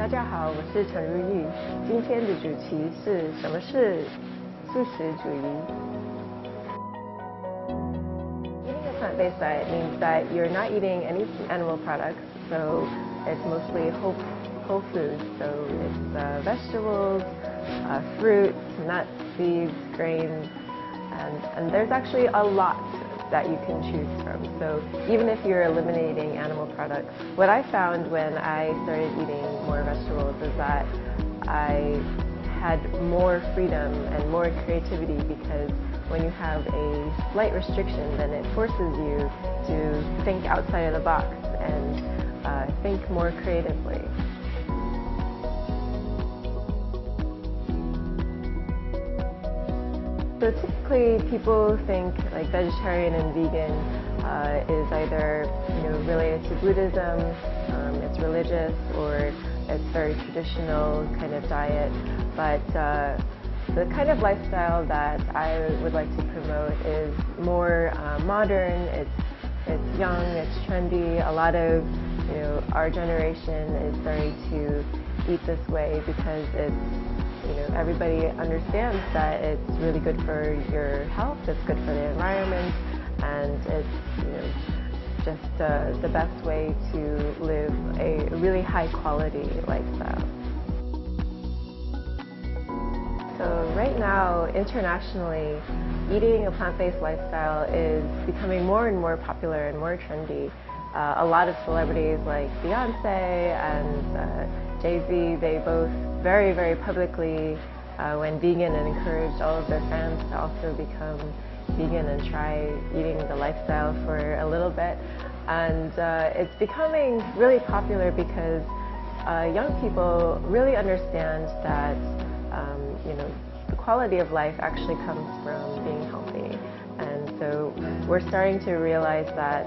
大家好，我是陈如玉。今天的主题是什么是素食主义。Eating a plant-based diet means that you're not eating any animal products, so it's mostly whole foods. So it's vegetables, fruits, nuts, seeds, grains, and there's actually a lot that you can choose from. So even if you're eliminating animal products, what I found when I started eating more vegetables is that I had more freedom and more creativity, because when you have a slight restriction, then it forces you to think outside of the box and think more creatively. So typically people think like vegetarian and vegan is either related to Buddhism, it's religious, or it's very traditional kind of diet. But the kind of lifestyle that I would like to promote is more modern. It's young, it's trendy. A lot of our generation is starting to eat this way because it's everybody understands that it's really good for your health, it's good for the environment, and it's just the best way to live a really high quality lifestyle. So right now, internationally, eating a plant-based lifestyle is becoming more and more popular and more trendy. A lot of celebrities like Beyonce and Jay-Z, they both very, very publicly went vegan and encouraged all of their fans to also become vegan and try eating the lifestyle for a little bit. And it's becoming really popular because young people really understand that the quality of life actually comes from being healthy. And so we're starting to realize that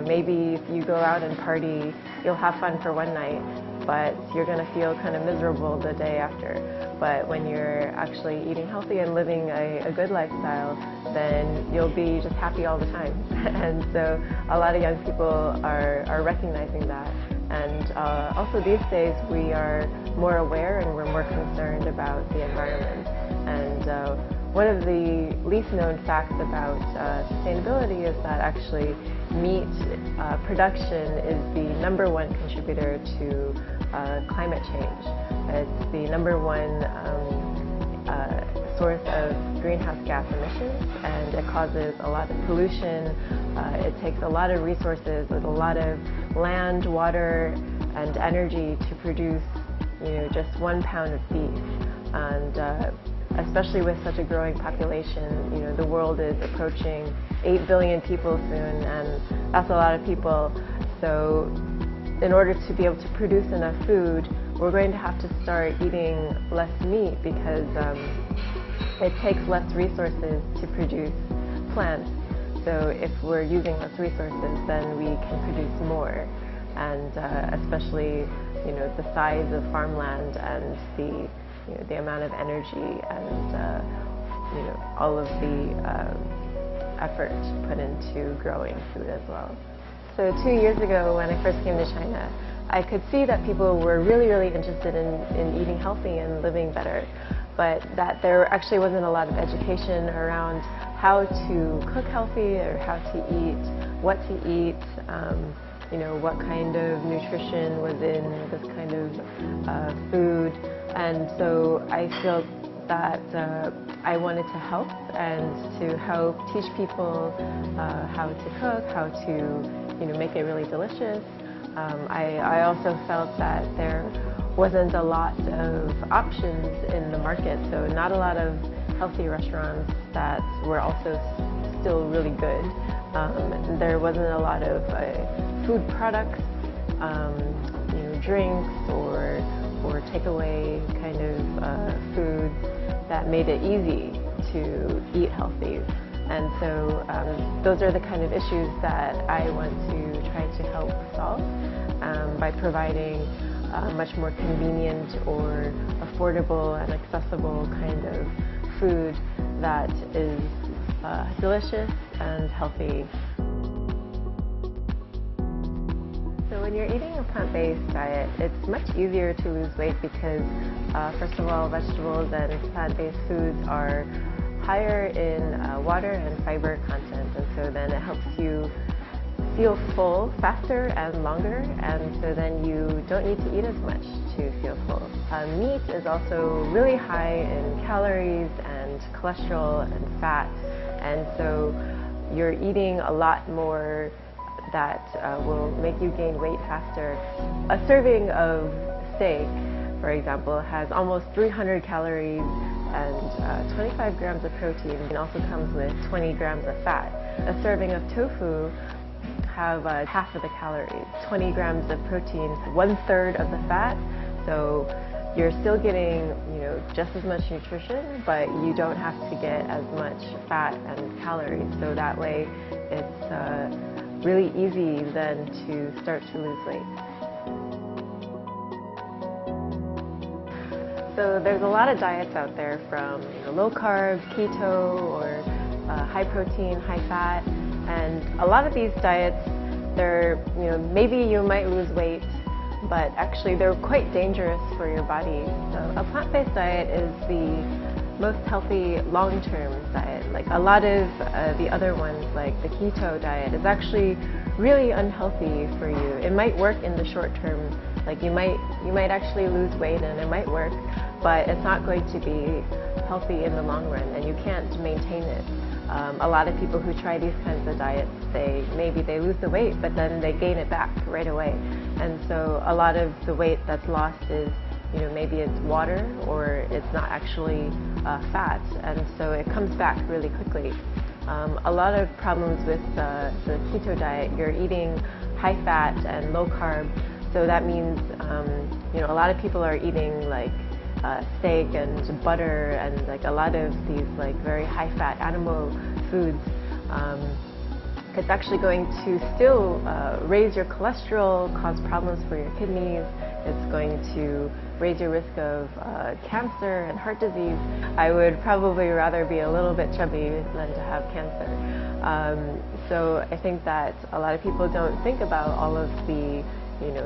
maybe if you go out and party, you'll have fun for one night, but you're going to feel kind of miserable the day after. But when you're actually eating healthy and living a good lifestyle, then you'll be just happy all the time. And so a lot of young people are recognizing that. And also these days we are more aware and we're more concerned about the environment. And one of the least known facts about sustainability is that actually meat production is the #1 contributor to climate change. It's the #1 source of greenhouse gas emissions, and it causes a lot of pollution. It takes a lot of resources with a lot of land, water, and energy to produce just 1 pound of beef. And especially with such a growing population, the world is approaching 8 billion people soon, and that's a lot of people. So in order to be able to produce enough food, we're going to have to start eating less meat, because it takes less resources to produce plants. So if we're using less resources, then we can produce more. And especially the size of farmland and the amount of energy and all of the effort put into growing food as well. So 2 years ago, when I first came to China, I could see that people were really, really interested in eating healthy and living better, but that there actually wasn't a lot of education around how to cook healthy or how to eat, what to eat, what kind of nutrition was in this kind of food. And so I felt that I wanted to help and to help teach people how to cook, how to make it really delicious. I also felt that there wasn't a lot of options in the market, so not a lot of healthy restaurants that were also still really good. There wasn't a lot of food products, drinks or takeaway kind of foods that made it easy to eat healthy. And so those are the kind of issues that I want to try to help solve by providing much more convenient or affordable and accessible kind of food that is delicious and healthy. So when you're eating a plant-based diet, it's much easier to lose weight because, first of all, vegetables and plant-based foods are higher in water and fiber content, and so then it helps you feel full faster and longer, and so then you don't need to eat as much to feel full. Meat is also really high in calories and cholesterol and fat, and so you're eating a lot more that will make you gain weight faster. A serving of steak, for example, has almost 300 calories and 25 grams of protein, and also comes with 20 grams of fat. A serving of tofu have half of the calories, 20 grams of protein, 1/3 of the fat. So you're still getting, just as much nutrition, but you don't have to get as much fat and calories. So that way, it's really easy then to start to lose weight. So there's a lot of diets out there, from low carb, keto, or high protein, high fat, and a lot of these diets, they're, maybe you might lose weight, but actually they're quite dangerous for your body. So a plant-based diet is the most healthy long-term diet. Like a lot of the other ones, like the keto diet, is actually really unhealthy for you. It might work in the short term, like you might actually lose weight and it might work, but it's not going to be healthy in the long run, and you can't maintain it. A lot of people who try these kinds of diets, maybe they lose the weight, but then they gain it back right away. And so a lot of the weight that's lost is, maybe it's water or it's not actually fat, and so it comes back really quickly. A lot of problems with the keto diet, you're eating high fat and low carb, so that means a lot of people are eating like steak and butter and like a lot of these like very high fat animal foods. It's actually going to still raise your cholesterol, cause problems for your kidneys. It's going to raise your risk of cancer and heart disease. I would probably rather be a little bit chubby than to have cancer. So I think that a lot of people don't think about all of the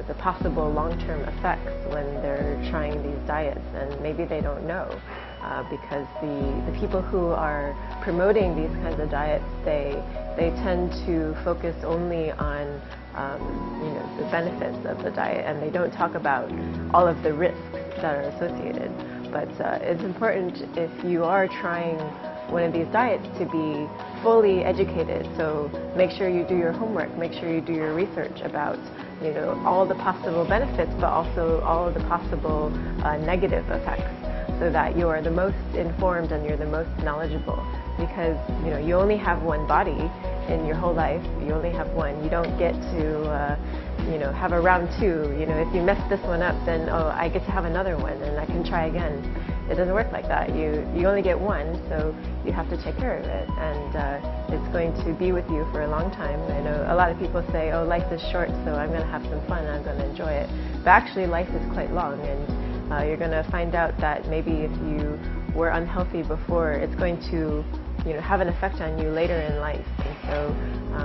the possible long-term effects when they're trying these diets, and maybe they don't know because the people who are promoting these kinds of diets, they tend to focus only on the benefits of the diet, and they don't talk about all of the risks that are associated. But it's important, if you are trying one of these diets, to be fully educated. So make sure you do your homework, make sure you do your research about all the possible benefits, but also all of the possible negative effects, so that you are the most informed and you're the most knowledgeable. Because you only have one body in your whole life. You only have one. You don't get to have a round two. If you mess this one up, then I get to have another one and I can try again. It doesn't work like that. You only get one, so you have to take care of it, and it's going to be with you for a long time. I know a lot of people say, oh, life is short, so I'm going to have some fun and I'm going to enjoy it. But actually life is quite long, and you're going to find out that maybe if you were unhealthy before, it's going to have an effect on you later in life. And so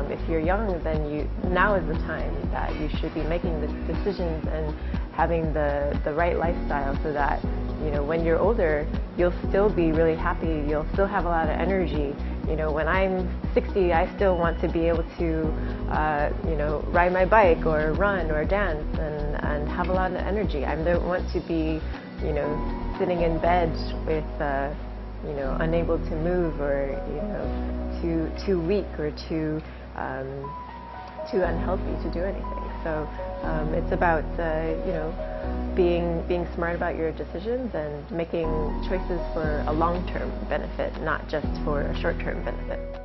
if you're young, then now is the time that you should be making the decisions and having the right lifestyle, so that when you're older, you'll still be really happy, you'll still have a lot of energy. When I'm 60, I still want to be able to ride my bike or run or dance and have a lot of energy. I don't want to be sitting in bed with unable to move, or too weak or too unhealthy to do anything. So it's about being smart about your decisions and making choices for a long-term benefit, not just for a short-term benefit.